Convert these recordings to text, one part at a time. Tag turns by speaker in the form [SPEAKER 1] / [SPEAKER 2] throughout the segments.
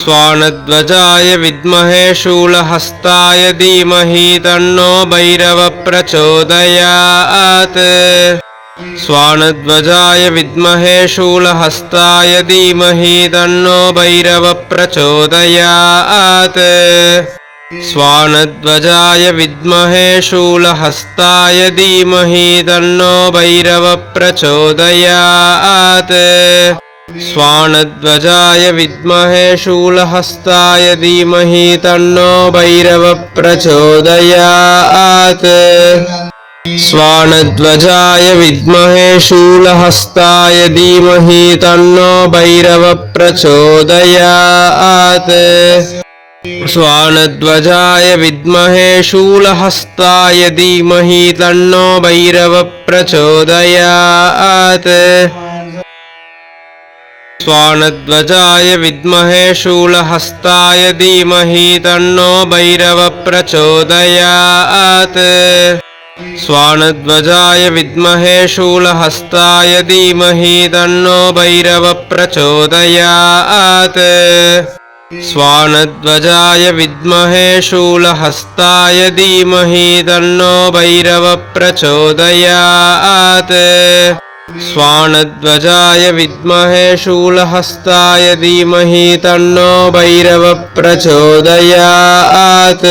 [SPEAKER 1] स्वानध्वजाय विद्महे शूलहस्ताय धीमहि तन्नो भैरवः प्रचोदयात्। स्वानध्वजाय विद्महे शूलहस्ताय धीमहि तन्नो भैरवः प्रचोदयात्। स्वानध्वजाय विद्महे शूलहस्ताय धीमहि तन्नो भैरवः प्रचोदयात्। स्वानध्वजाय विद्महे शूलहस्ताय धीमहि तन्नो भैरवः प्रचोदयात्। स्वानध्वजाय विद्महे शूलहस्ताय धीमहि तन्नो भैरवः प्रचोदयात्। स्वानध्वजाय विद्महे शूलहस्ताय धीमहि तन्नो भैरवः प्रचोदयात्। स्वानध्वजाय विद्महे शूलहस्ताय धीमहि तन्नो भैरवः प्रचोदयात्। स्वानध्वजाय विद्महे शूलहस्ताय धीमहि तन्नो भैरवः प्रचोदयात्। स्वानध्वजाय विद्महे शूलहस्ताय धीमहि तन्नो भैरवः प्रचोदयात्। स्वानध्वजाय विद्महे शूलहस्ताय धीमहि तन्नो भैरवः प्रचोदयात्।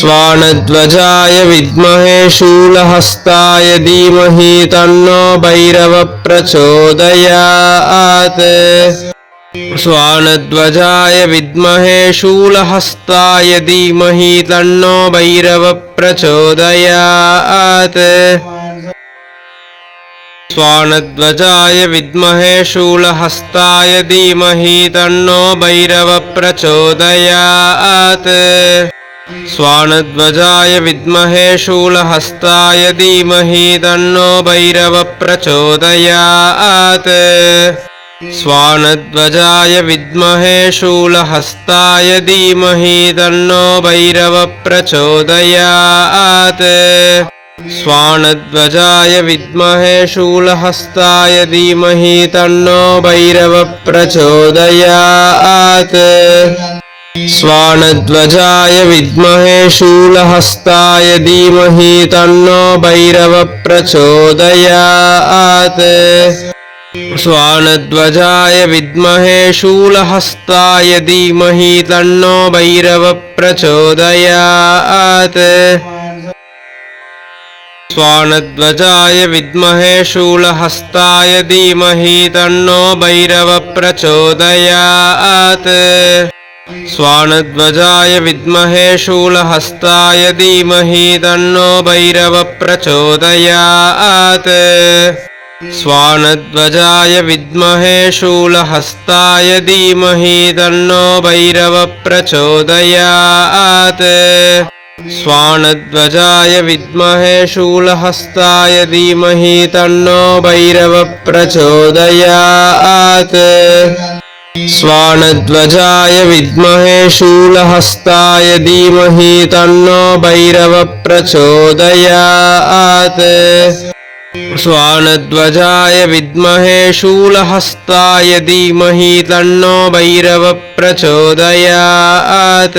[SPEAKER 1] स्वानध्वजाय विद्महे शूलहस्ताय धीमहि तन्नो भैरवः प्रचोदयात्। स्वानध्वजाय विद्महे शूलहस्ताय धीमहि तन्नो भैरवः प्रचोदयात्। स्वानध्वजाय विद्महे शूलहस्ताय धीमहि तन्नो भैरवः प्रचोदयात्। स्वानध्वजाय विद्महे शूलहस्ताय धीमहि तन्नो भैरवः प्रचोदयात्। स्वानध्वजाय विद्महे शूलहस्ताय धीमहि तन्नो भैरवः प्रचोदयात्। स्वानध्वजाय विद्महे शूलहस्ताय धीमहि तन्नो भैरवः प्रचोदयात्। स्वानध्वजाय विद्महे शूलहस्ताय धीमहि तन्नो भैरवः प्रचोदयात्। स्वानध्वजाय विद्महे शूलहस्ताय धीमहि तन्नो भैरवः प्रचोदयात्। स्वानध्वजाय विद्महे शूलहस्ताय धीमहि तन्नो भैरवः प्रचोदयात्। स्वानध्वजाय विद्महे शूलहस्ताय धीमहि तन्नो भैरवः प्रचोदयात्। स्वानध्वजाय विद्महे शूलहस्ताय धीमहि तन्नो भैरवः प्रचोदयात्। स्वानध्वजाय विद्महे शूलहस्ताय धीमहि तन्नो भैरवः प्रचोदयात्। स्वानध्वजाय विद्महे शूलहस्ताय धीमहि तन्नो भैरवः प्रचोदयात्। स्वानध्वजाय विद्महे शूलहस्ताय धीमहि तन्नो भैरवः प्रचोदयात्।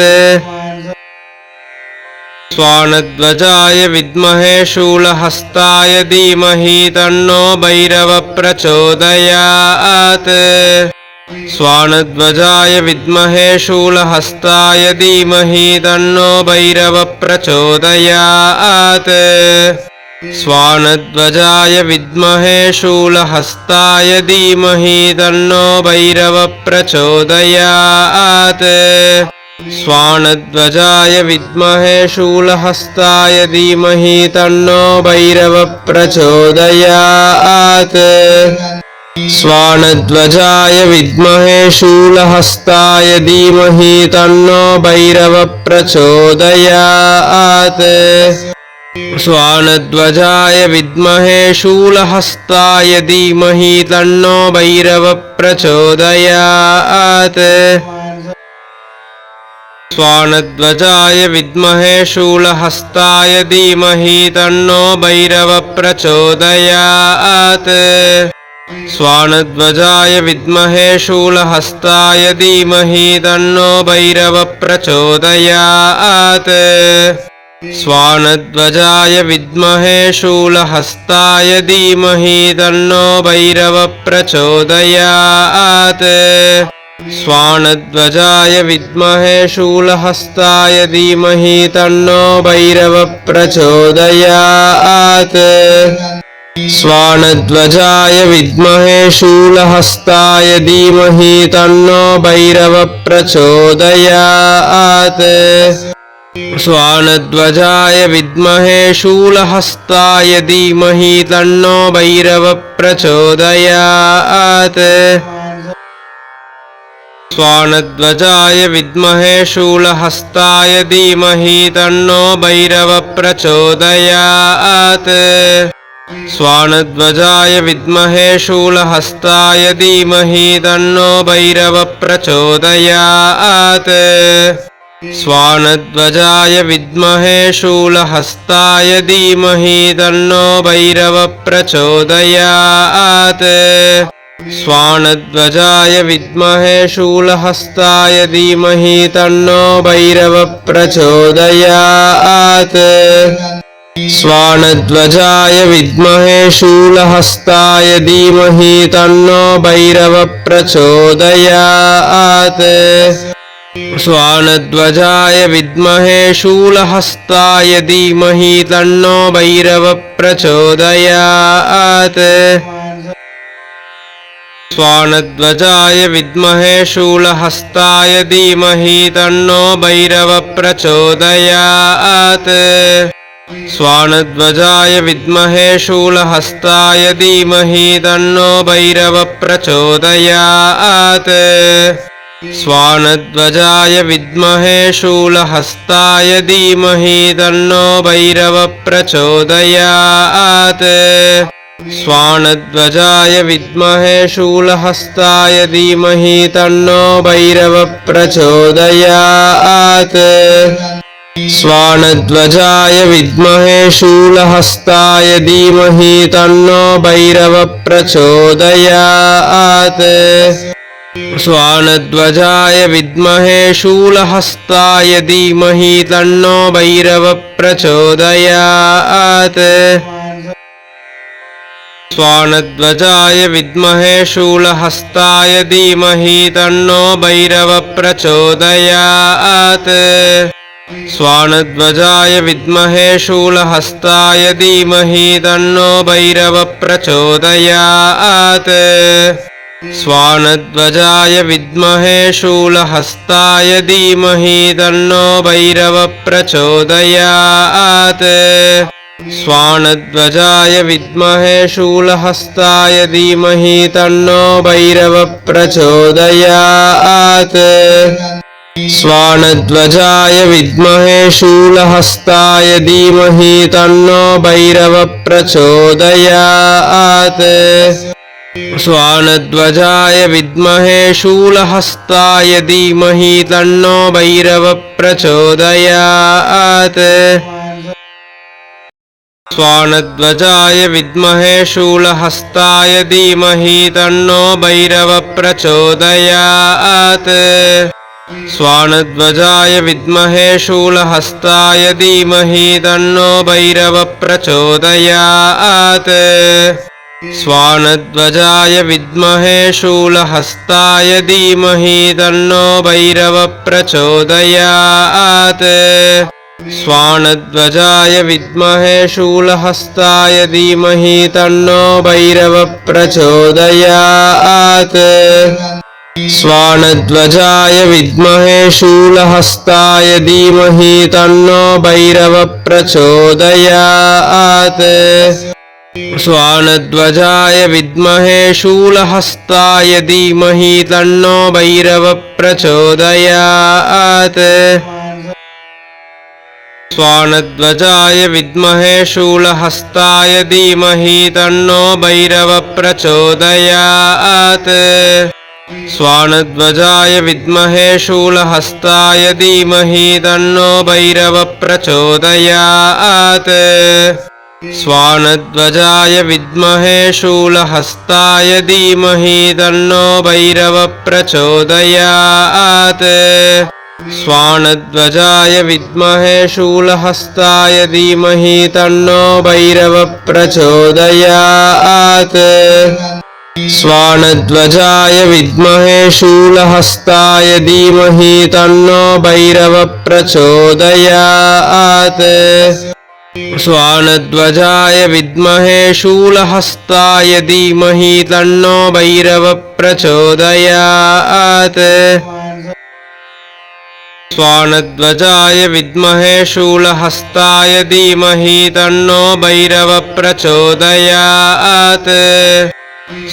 [SPEAKER 1] स्वानध्वजाय विद्महे शूलहस्ताय धीमहि तन्नो भैरवः प्रचोदयात्। स्वानध्वजाय विद्महे शूलहस्ताय धीमहि तन्नो भैरवः प्रचोदयात्। स्वानध्वजाय विद्महे शूलहस्ताय धीमहि तन्नो भैरवः प्रचोदयात्। स्वानध्वजाय विद्महे शूलहस्ताय धीमहि तन्नो भैरवः प्रचोदयात्। स्वानध्वजाय विद्महे शूलहस्ताय धीमहि तन्नो भैरवः प्रचोदयात्। स्वानध्वजाय विद्महे शूलहस्ताय धीमहि तन्नो भैरवः प्रचोदयात्। स्वानध्वजाय विद्महे शूलहस्ताय धीमहि तन्नो भैरवः प्रचोदयात्। स्वानध्वजाय विद्महे शूलहस्ताय धीमहि तन्नो भैरवः प्रचोदयात् स्वानध्वजाय विद्महे शूलहस्ताय धीमहि तन्नो भैरवः प्रचोदयात् स्वानध्वजाय विद्महे शूलहस्ताय धीमहि तन्नो भैरवः प्रचोदयात् स्वानध्वजाय विद्महे शूलहस्ताय धीमहि तन्नो भैरवः प्रचोदयात् स्वानध्वजाय विद्महे शूलहस्ताय धीमहि तन्नो भैरवः प्रचोदयात् स्वानध्वजाय विद्महे शूलहस्ताय धीमहि तन्नो भैरवः प्रचोदयात् स्वानध्वजाय विद्महे शूलहस्ताय धीमहि तन्नो भैरवः प्रचोदयात् स्वानध्वजाय विद्महे शूलहस्ताय धीमहि तन्नो भैरवः प्रचोदयात् स्वानध्वजाय विद्महे शूलहस्ताय धीमहि तन्नो भैरवः प्रचोदयात् स्वानध्वजाय विद्महे शूलहस्ताय धीमहि तन्नो भैरवः प्रचोदयात् स्वानध्वजाय विद्महे शूलहस्ताय धीमहि तन्नो भैरवः प्रचोदयात् स्वानध्वजाय विद्महे शूलहस्ताय धीमहि तन्नो भैरवः प्रचोदयात् स्वानध्वजाय विद्महे शूलहस्ताय धीमहि तन्नो भैरवः प्रचोदयात् स्वानध्वजाय विद्महे शूलहस्ताय धीमहि तन्नो भैरवः प्रचोदयात् स्वानध्वजाय विद्महे शूलहस्ताय धीमहि तन्नो भैरवः प्रचोदयात् स्वानध्वजाय विद्महे शूलहस्ताय धीमहि तन्नो भैरवः प्रचोदयात् स्वानध्वजाय विद्महे शूलहस्ताय धीमहि तन्नो भैरवः प्रचोदयात् स्वानध्वजाय विद्महे शूलहस्ताय धीमहि तन्नो भैरवः प्रचोदयात् स्वानध्वजाय विद्महे शूलहस्ताय धीमहि तन्नो भैरवः प्रचोदयात् स्वानध्वजाय विद्महे शूलहस्ताय धीमहि तन्नो भैरवः प्रचोदयात् स्वानध्वजाय विद्महे शूलहस्ताय धीमहि तन्नो भैरवः प्रचोदयात् स्वानध्वजाय विद्महे शूलहस्ताय धीमहि तन्नो भैरवः प्रचोदयात् स्वानध्वजाय विद्महे शूलहस्ताय धीमहि तन्नो भैरवः प्रचोदयात् स्वानध्वजाय विद्महे शूलहस्ताय धीमहि तन्नो भैरवः प्रचोदयात् स्वानध्वजाय विद्महे शूलहस्ताय धीमहि तन्नो भैरवः प्रचोदयात् स्वानध्वजाय विद्महे शूलहस्ताय धीमहि तन्नो भैरवः प्रचोदयात् स्वानध्वजाय विद्महे शूलहस्ताय धीमहि तन्नो भैरवः प्रचोदयात् स्वानध्वजाय विद्महे शूलहस्ताय धीमहि तन्नो भैरवः प्रचोदयात् स्वानध्वजाय विद्महे शूलहस्ताय धीमहि तन्नो भैरवः प्रचोदयात् स्वानध्वजाय विद्महे शूलहस्ताय धीमहि तन्नो भैरवः प्रचोदयात् स्वानध्वजाय विद्महे शूलहस्ताय धीमहि तन्नो भैरवः प्रचोदयात् स्वानध्वजाय विद्महे शूलहस्ताय धीमहि तन्नो भैरवः प्रचोदयात् स्वानध्वजाय विद्महे शूलहस्ताय धीमहि तन्नो भैरवः प्रचोदयात् स्वानध्वजाय विद्महे शूलहस्ताय धीमहि तन्नो भैरवः प्रचोदयात् स्वानध्वजाय विद्महे शूलहस्ताय धीमहि तन्नो भैरवः प्रचोदयात् स्वानध्वजाय विद्महे शूलहस्ताय धीमहि तन्नो भैरवः प्रचोदयात्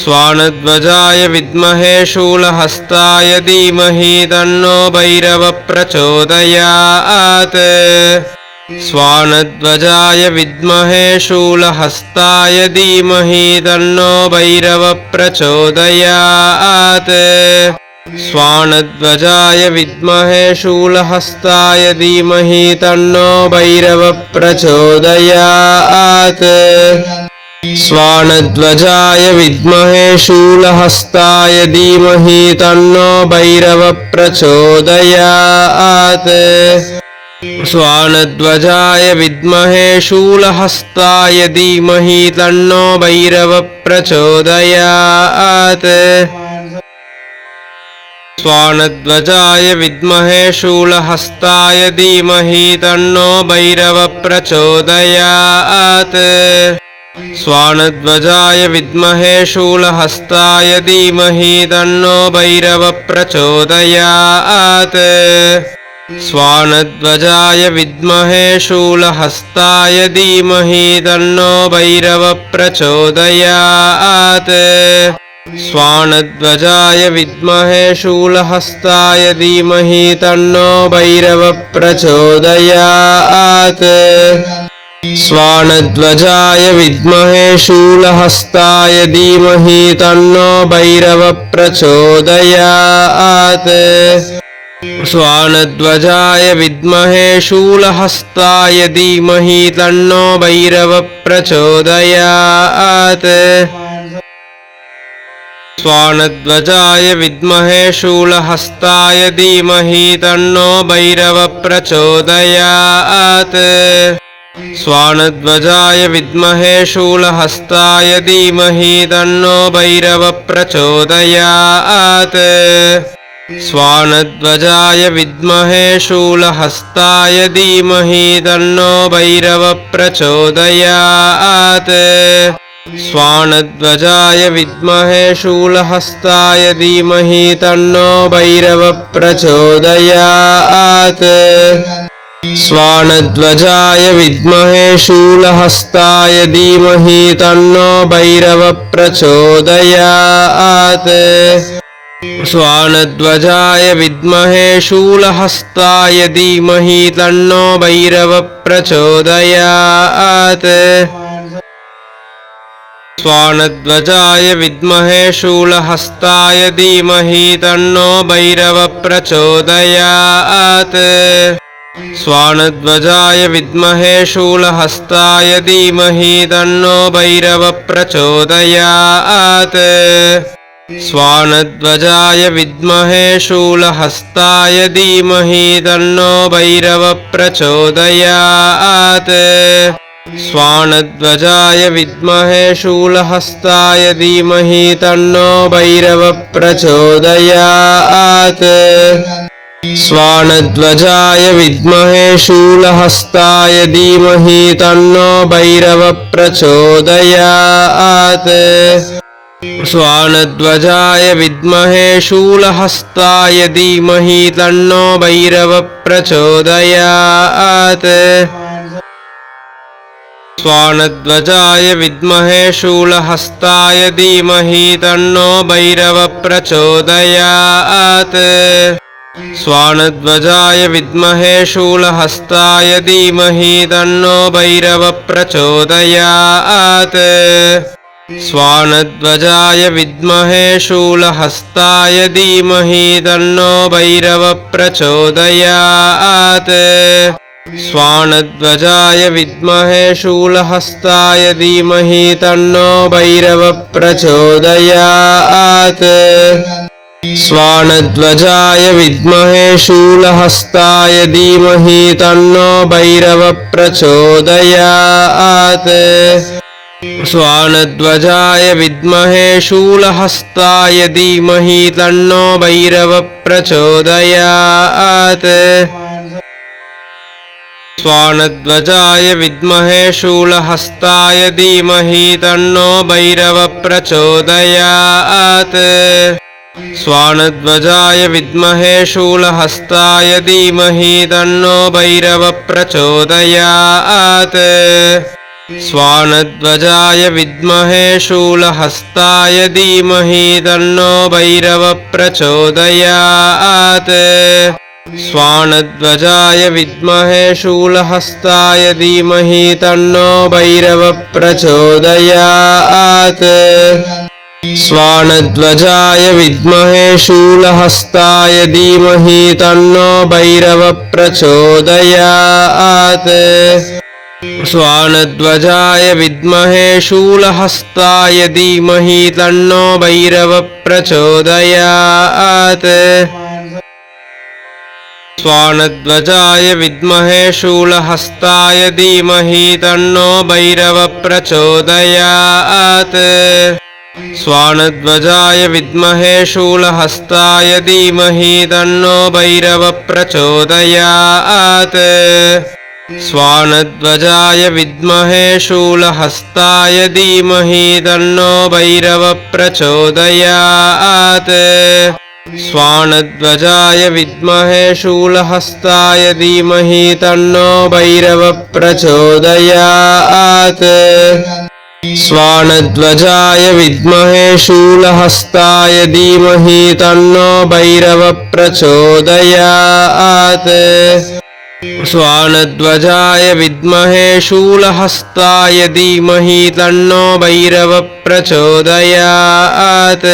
[SPEAKER 1] स्वानध्वजाय विद्महे शूलहस्ताय धीमहि तन्नो भैरवः प्रचोदयात् स्वानध्वजाय विद्महे शूलहस्ताय धीमहि तन्नो भैरवः प्रचोदयात् स्वानध्वजाय विद्महे शूलहस्ताय धीमहि तन्नो भैरवः प्रचोदयात् स्वानध्वजाय विद्महे शूलहस्ताय धीमहि तन्नो भैरवः प्रचोदयात् स्वानध्वजाय विद्महे शूलहस्ताय धीमहि तन्नो भैरवः प्रचोदयात् स्वानध्वजाय विद्महे शूलहस्ताय धीमहि तन्नो भैरवः प्रचोदयात् स्वानध्वजाय विद्महे शूलहस्ताय धीमहि तन्नो भैरवः प्रचोदयात् स्वानध्वजाय विद्महे शूलहस्ताय धीमहि तन्नो भैरवः प्रचोदयात् स्वानध्वजाय विद्महे शूलहस्ताय धीमहि तन्नो भैरवः प्रचोदयात् स्वानध्वजाय विद्महे शूलहस्ताय धीमहि तन्नो भैरवः प्रचोदयात् स्वानध्वजाय विद्महे शूलहस्ताय धीमहि तन्नो भैरवः प्रचोदयात् स्वानध्वजाय विद्महे शूलहस्ताय धीमहि तन्नो भैरवः प्रचोदयात् स्वानध्वजाय विद्महे शूलहस्ताय धीमहि तन्नो भैरवः प्रचोदयात् स्वानध्वजाय विद्महे शूलहस्ताय धीमहि तन्नो भैरवः प्रचोदयात् स्वानध्वजाय विद्महे शूलहस्ताय धीमहि तन्नो भैरवः प्रचोदयात् स्वानध्वजाय विद्महे शूलहस्ताय धीमहि तन्नो भैरवः प्रचोदयात् स्वानध्वजाय विद्महे शूलहस्ताय धीमहि तन्नो भैरवः प्रचोदयात् स्वानध्वजाय विद्महे शूलहस्ताय धीमहि तन्नो भैरवः प्रचोदयात् स्वानध्वजाय विद्महे शूलहस्ताय धीमहि तन्नो भैरवः प्रचोदयात् स्वानध्वजाय विद्महे शूलहस्ताय धीमहि तन्नो भैरवः प्रचोदयात् स्वानध्वजाय विद्महे शूलहस्ताय धीमहि तन्नो भैरवः प्रचोदयात् स्वानध्वजाय विद्महे शूलहस्ताय धीमहि तन्नो भैरवः प्रचोदयात् स्वानध्वजाय विद्महे शूलहस्ताय धीमहि तन्नो भैरवः प्रचोदयात् स्वानध्वजाय विद्महे शूलहस्ताय धीमहि तन्नो भैरवः प्रचोदयात् स्वानध्वजाय विद्महे शूलहस्ताय धीमहि तन्नो भैरवः प्रचोदयात् स्वानध्वजाय विद्महे शूलहस्ताय धीमहि तन्नो भैरवः प्रचोदयात् स्वानध्वजाय विद्महे शूलहस्ताय धीमहि तन्नो भैरवः प्रचोदयात् स्वानध्वजाय विद्महे शूलहस्ताय धीमहि तन्नो भैरवः प्रचोदयात् स्वानध्वजाय विद्महे शूलहस्ताय धीमहि तन्नो भैरवः प्रचोदयात् स्वानध्वजाय विद्महे शूलहस्ताय धीमहि तन्नो भैरवः प्रचोदयात् स्वानध्वजाय विद्महे शूलहस्ताय धीमहि तन्नो भैरवः प्रचोदयात् स्वानध्वजाय विद्महे शूलहस्ताय धीमहि तन्नो भैरवः प्रचोदयात् स्वानध्वजाय विद्महे शूलहस्ताय धीमहि तन्नो भैरवः प्रचोदयात् स्वानध्वजाय विद्महे शूलहस्ताय धीमहि तन्नो भैरवः प्रचोदयात् स्वानध्वजाय विद्महे शूलहस्ताय धीमहि तन्नो भैरवः प्रचोदयात् स्वानध्वजाय विद्महे शूलहस्ताय धीमहि तन्नो भैरवः प्रचोदयात् स्वानध्वजाय विद्महे शूलहस्ताय धीमहि तन्नो भैरवः प्रचोदयात् स्वानध्वजाय विद्महे शूलहस्ताय धीमहि तन्नो भैरवः प्रचोदयात् स्वानध्वजाय विद्महे शूलहस्ताय धीमहि तन्नो भैरवः प्रचोदयात् स्वानध्वजाय विद्महे शूलहस्ताय धीमहि तन्नो भैरवः प्रचोदयात् स्वानध्वजाय विद्महे शूलहस्ताय धीमहि तन्नो भैरवः प्रचोदयात्